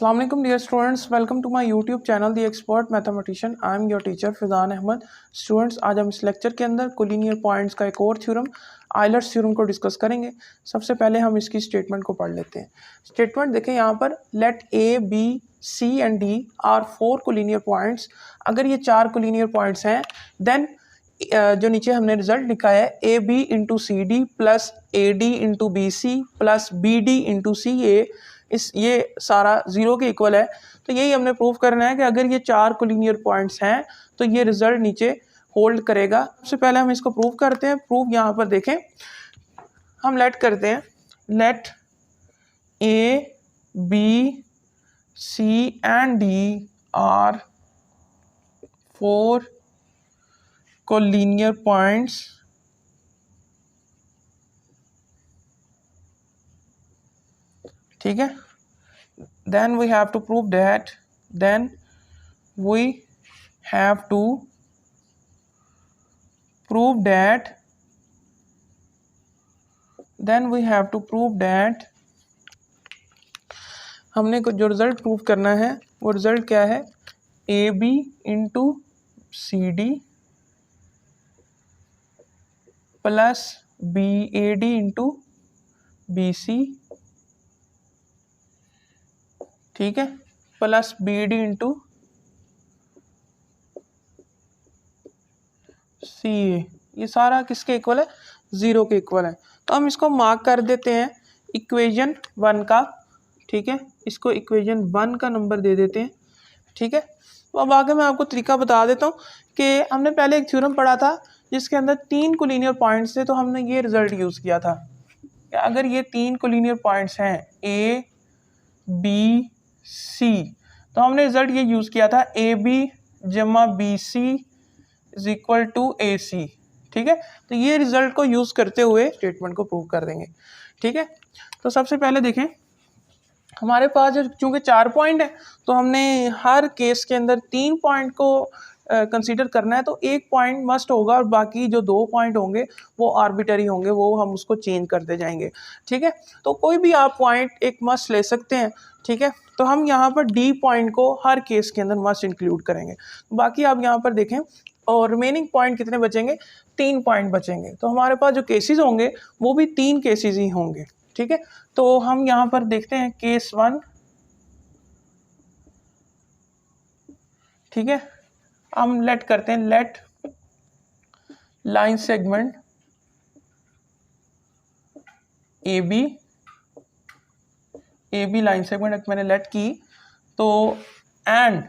अस्सलाम वालेकुम dear students, welcome to my YouTube channel the expert mathematician. I am your teacher Fizan Ahmad. Students, आज हम इस लेक्चर के अंदर कोलिनियर पॉइंट्स का एक और थ्योरम आयलर्स थ्योरम को डिस्कस करेंगे। सबसे पहले हम इसकी स्टेटमेंट को पढ़ लेते हैं। स्टेटमेंट देखें यहाँ पर, let A B C and D are 4 collinear points. अगर ये 4 कोलिनियर पॉइंट्स हैं देन जो नीचे हमने रिजल्ट लिखा है A B into C D plus A D into B C plus B D into C A, ये सारा ज़ीरो के इक्वल है। तो यही हमने प्रूव करना है कि अगर ये 4 कोलिनियर पॉइंट्स हैं तो ये रिजल्ट नीचे होल्ड करेगा। सबसे पहले हम इसको प्रूव करते हैं। प्रूव यहाँ पर देखें, हम लेट करते हैं, let A B C and D are 4 collinear points ठीक है। then we have to prove that then we have to prove that हमने जो रिजल्ट प्रूव करना है वो रिजल्ट क्या है, A B into C D plus B A D into B C, ठीक है, plus B D into C A. ये सारा किसके इक्वल है, ज़ीरो के इक्वल है। तो हम इसको मार्क कर देते हैं इक्वेशन 1 का, ठीक है, इसको इक्वेशन 1 का नंबर दे देते हैं, ठीक है। तो अब आगे मैं आपको तरीका बता देता हूँ कि हमने पहले एक थ्योरम पढ़ा था जिसके अंदर 3 कोलिनियर पॉइंट्स थे। तो हमने ये रिजल्ट यूज़ किया था कि अगर ये 3 कोलिनियर पॉइंट्स हैं ए बी सी, तो हमने रिजल्ट ये यूज़ किया था ए बी जमा B C is equal to A C, ठीक है। तो ये रिजल्ट को यूज़ करते हुए स्टेटमेंट को प्रूव कर देंगे, ठीक है। तो सबसे पहले देखें, हमारे पास जो चूँकि 4 पॉइंट है तो हमने हर केस के अंदर 3 पॉइंट को कंसीडर करना है। तो एक पॉइंट मस्ट होगा और बाकी जो 2 पॉइंट होंगे वो आर्बिटरी होंगे, वो हम उसको चेंज करते जाएंगे, ठीक है। तो कोई भी आप पॉइंट एक मस्ट ले सकते हैं, ठीक है। तो हम यहाँ पर डी पॉइंट को हर केस के अंदर मस्ट इंक्लूड करेंगे। बाकी आप यहाँ पर देखें, और रिमेनिंग पॉइंट कितने बचेंगे, 3 पॉइंट बचेंगे। तो हमारे पास जो केसेस होंगे वो भी 3 केसेस ही होंगे, ठीक है। तो हम यहाँ पर देखते हैं केस 1, ठीक है। हम लेट करते हैं, let line segment A B line segment मैंने लेट की, तो एंड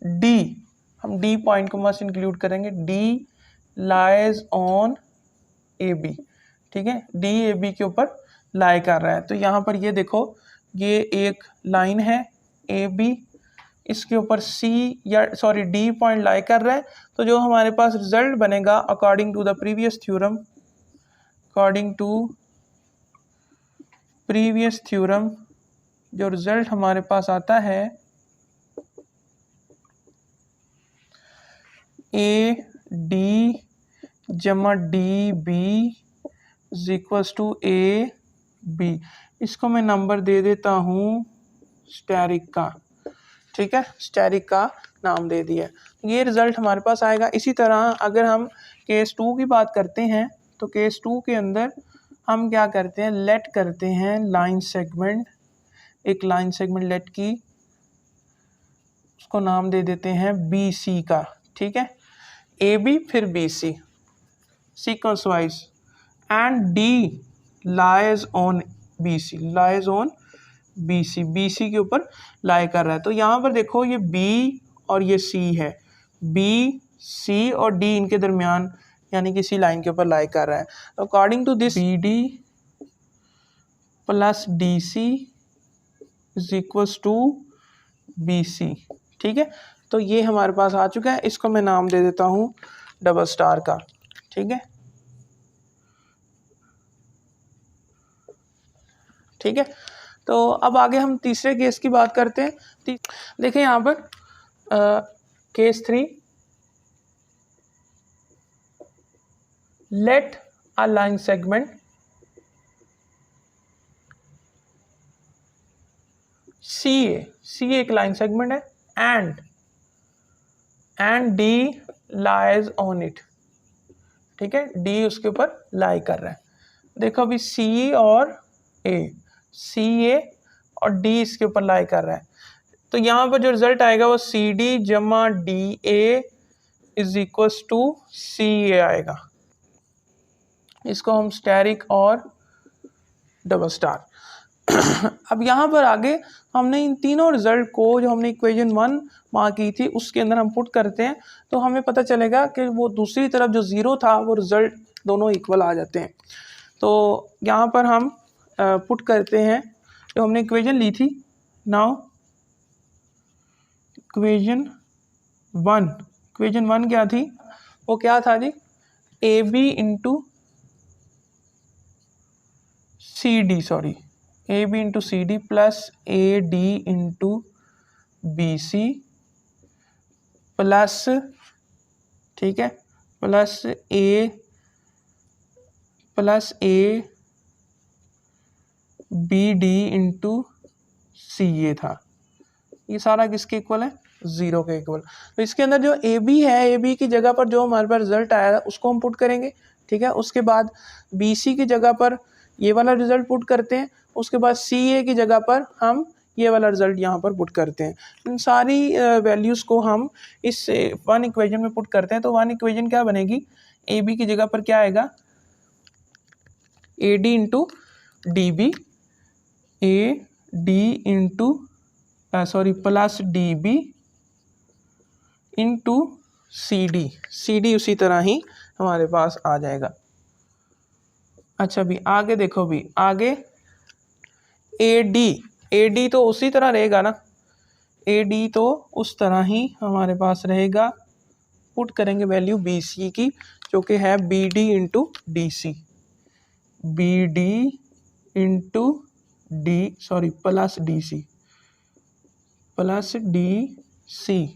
डी, हम डी पॉइंट को मस्ट इंक्लूड करेंगे, D lies on A B, ठीक है। डी ए बी के ऊपर लाई कर रहा है। तो यहाँ पर ये देखो, ये एक लाइन है ए बी, इसके ऊपर डी पॉइंट लाई कर रहा है। तो जो हमारे पास रिजल्ट बनेगा according to the previous theorem, जो रिजल्ट हमारे पास आता है ए डी जमा D B is equals to A B. इसको मैं नंबर दे देता हूँ स्टेरिक का, ठीक है, स्टेरिक का नाम दे दिया। ये रिजल्ट हमारे पास आएगा। इसी तरह अगर हम केस 2 की बात करते हैं तो केस 2 के अंदर हम क्या करते हैं, लेट करते हैं लाइन सेगमेंट, एक लाइन सेगमेंट लेट की, उसको नाम दे देते हैं बी सी का, ठीक है। ए बी फिर B C sequence wise, and D lies on B C, lies on B C के ऊपर लाई कर रहा है। तो यहाँ पर देखो, ये बी और ये सी है, बी सी और डी इनके दरमियान यानी किसी लाइन के ऊपर लाई कर रहा है। According to this B D plus D C is equals to B C, ठीक है। तो ये हमारे पास आ चुका है। इसको मैं नाम दे देता हूँ डबल स्टार का, ठीक है, ठीक है। तो अब आगे हम तीसरे केस की बात करते हैं। देखें यहाँ पर case 3, let a line segment C C एक लाइन सेगमेंट है, and D lies on it, ठीक है, डी उसके ऊपर लाई कर रहा है। देखो अभी सी और ए, सी ए और डी इसके ऊपर लाई कर रहा है, तो यहाँ पर जो रिजल्ट आएगा वो सी डी जमा D A is equal to C A आएगा। इसको हम स्टेरिक और डबल स्टार। अब यहाँ पर आगे हमने इन तीनों रिजल्ट को, जो हमने इक्वेशन 1 मार्क की थी, उसके अंदर हम पुट करते हैं, तो हमें पता चलेगा कि वो दूसरी तरफ जो ज़ीरो था वो रिजल्ट दोनों इक्वल आ जाते हैं। तो यहाँ पर हम पुट करते हैं जो हमने इक्वेशन ली थी। नाउ इक्वेशन 1 क्या थी, वो क्या था जी, A B into C D, sorry A B into C D plus A D into B C plus, ठीक है, plus A B D into C A था। ये सारा किसके इक्वल है, 0 के इक्वल। तो इसके अंदर जो ए बी है, ए बी की जगह पर जो हमारे पास रिजल्ट आया था उसको हम पुट करेंगे, ठीक है। उसके बाद बी सी की जगह पर ये वाला रिजल्ट पुट करते हैं, उसके बाद सी ए की जगह पर हम ये वाला रिजल्ट यहाँ पर पुट करते हैं। इन सारी वैल्यूज़ को हम इस 1 इक्वेशन में पुट करते हैं। तो 1 इक्वेशन क्या बनेगी, ए बी की जगह पर क्या आएगा, A D into D B, A D into plus D B into C D उसी तरह ही हमारे पास आ जाएगा। अच्छा भी आगे देखो, भी आगे ए डी तो उसी तरह रहेगा ना, ए डी तो उस तरह ही हमारे पास रहेगा। पुट करेंगे वैल्यू बी सी की, जो कि है B D into D C, B D into D, sorry plus D C,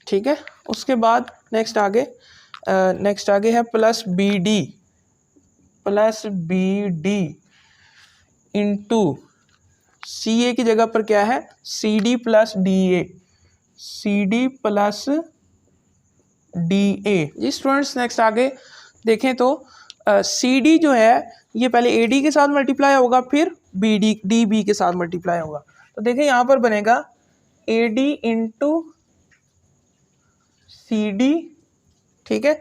ठीक है। उसके बाद नेक्स्ट आगे है plus B D into C A की जगह पर क्या है, C D plus D A, C D plus D A. जी स्टूडेंट्स नेक्स्ट आगे देखें तो सी डी जो है ये पहले ए डी के साथ मल्टीप्लाई होगा, फिर बी बी के साथ मल्टीप्लाई होगा। तो देखें यहाँ पर बनेगा A D into C D, ठीक है,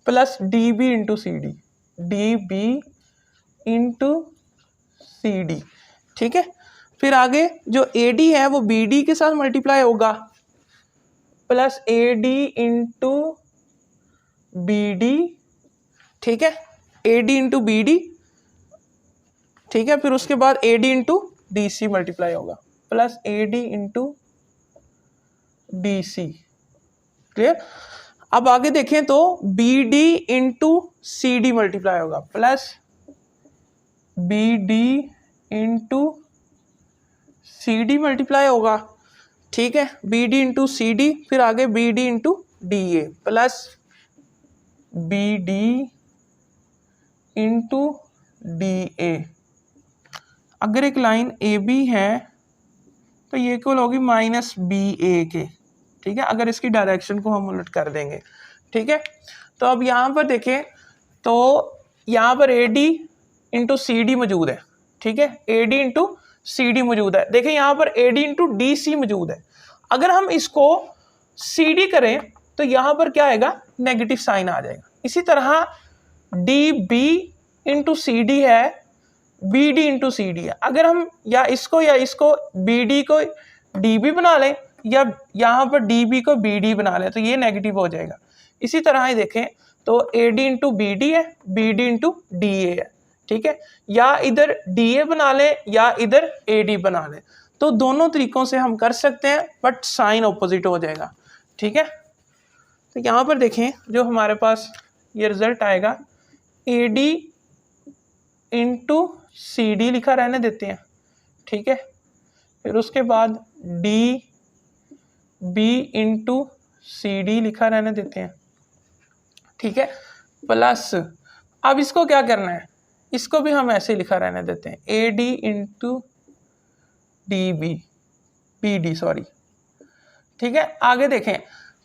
plus D B into C D, D B into C D, ठीक है। फिर आगे जो ए डी है वो बी डी के साथ मल्टीप्लाई होगा, plus A D into B D, ठीक है, A D into B D, ठीक है। फिर उसके बाद A D into D C multiply होगा, plus A D into D C, clear. अब आगे देखें तो B D into C D multiply होगा, plus B D into C D multiply होगा, ठीक है, B D into C D, फिर आगे B D into D A, plus B D into D A. अगर एक लाइन ए बी है तो ये इक्वल होगी माइनस बी ए के, ठीक है, अगर इसकी डायरेक्शन को हम उलट कर देंगे, ठीक है। तो अब यहाँ पर देखें तो यहाँ पर A D into C D मौजूद है, ठीक है, A D into C D मौजूद है। देखें यहाँ पर A D into D C मौजूद है। अगर हम इसको सी डी करें तो यहाँ पर क्या आएगा, नेगेटिव साइन आ जाएगा। इसी तरह D B into C D है, B D into C D है। अगर हम या इसको बी डी को डी बी बना लें या यहाँ पर डी बी को बी डी बना लें तो ये नेगेटिव हो जाएगा। इसी तरह ही देखें तो A D into B D है, B D into D A है, ठीक है, या इधर डी ए बना लें या इधर ए डी बना लें। तो दोनों तरीकों से हम कर सकते हैं, बट साइन ऑपोजिट हो जाएगा, ठीक है। तो यहाँ पर देखें जो हमारे पास ये रिजल्ट आएगा, A D into C D लिखा रहने देते हैं, ठीक है, फिर उसके बाद D B into C D लिखा रहने देते हैं, ठीक है, प्लस अब इसको क्या करना है, इसको भी हम ऐसे लिखा रहने देते हैं, A D into D B, BD sorry, ठीक है। आगे देखें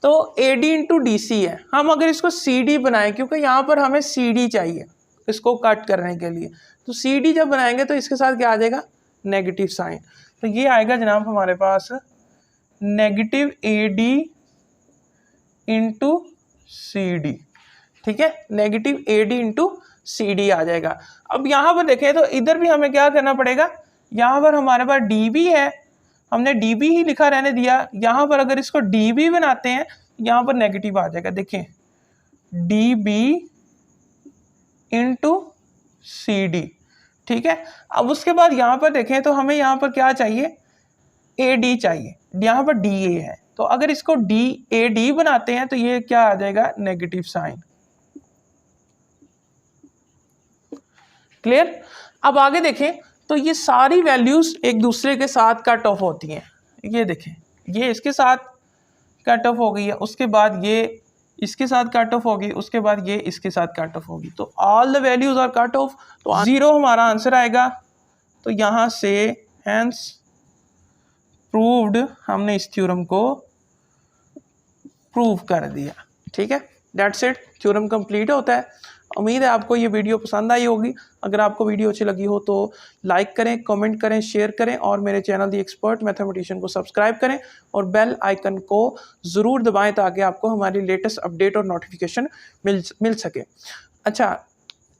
तो AD इंटू DC है, हम अगर इसको CD बनाएं, क्योंकि यहाँ पर हमें CD चाहिए इसको कट करने के लिए, तो CD जब बनाएंगे तो इसके साथ क्या आ जाएगा, नेगेटिव साइन। तो ये आएगा जनाब हमारे पास नेगेटिव AD इंटू CD, ठीक है, नेगेटिव AD इंटू CD आ जाएगा। अब यहाँ पर देखें तो इधर भी हमें क्या करना पड़ेगा, यहाँ पर हमारे पास DB है, हमने DB ही लिखा रहने दिया, यहाँ पर अगर इसको DB बनाते हैं यहाँ पर नेगेटिव आ जाएगा, देखें DB इंटू CD, ठीक है। अब उसके बाद यहाँ पर देखें तो हमें यहाँ पर क्या चाहिए, AD चाहिए, यहाँ पर DA है, तो अगर इसको AD बनाते हैं तो ये क्या आ जाएगा, नेगेटिव साइन। क्लियर। अब आगे देखें तो ये सारी वैल्यूज एक दूसरे के साथ कट ऑफ होती हैं, ये देखें ये इसके साथ कट ऑफ हो गई है, उसके बाद ये इसके साथ कट ऑफ होगी, उसके बाद ये इसके साथ कट ऑफ होगी, तो all the values are cut off, तो 0 हमारा आंसर आएगा। तो यहाँ से हैंस प्रूव्ड, हमने इस थ्योरम को प्रूव कर दिया, ठीक है, दैट्स इट, थ्योरम कंप्लीट होता है। उम्मीद है आपको ये वीडियो पसंद आई होगी। अगर आपको वीडियो अच्छी लगी हो तो लाइक करें, कमेंट करें, शेयर करें और मेरे चैनल दी एक्सपर्ट मैथमेटिशियन को सब्सक्राइब करें और बेल आइकन को ज़रूर दबाएं ताकि आपको हमारी लेटेस्ट अपडेट और नोटिफिकेशन मिल सके। अच्छा,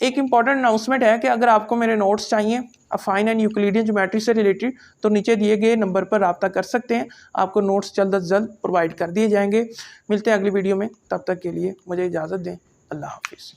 एक इम्पॉर्टेंट अनाउंसमेंट है कि अगर आपको मेरे नोट्स चाहिए अफाइन एंड यूक्लिडियन ज्योमेट्री से रिलेटेड तो नीचे दिए गए नंबर पर रब्ता कर सकते हैं, आपको नोट्स जल्द अज जल्द प्रोवाइड कर दिए जाएंगे। मिलते हैं अगली वीडियो में, तब तक के लिए मुझे इजाज़त दें, अल्लाह हाफिज़।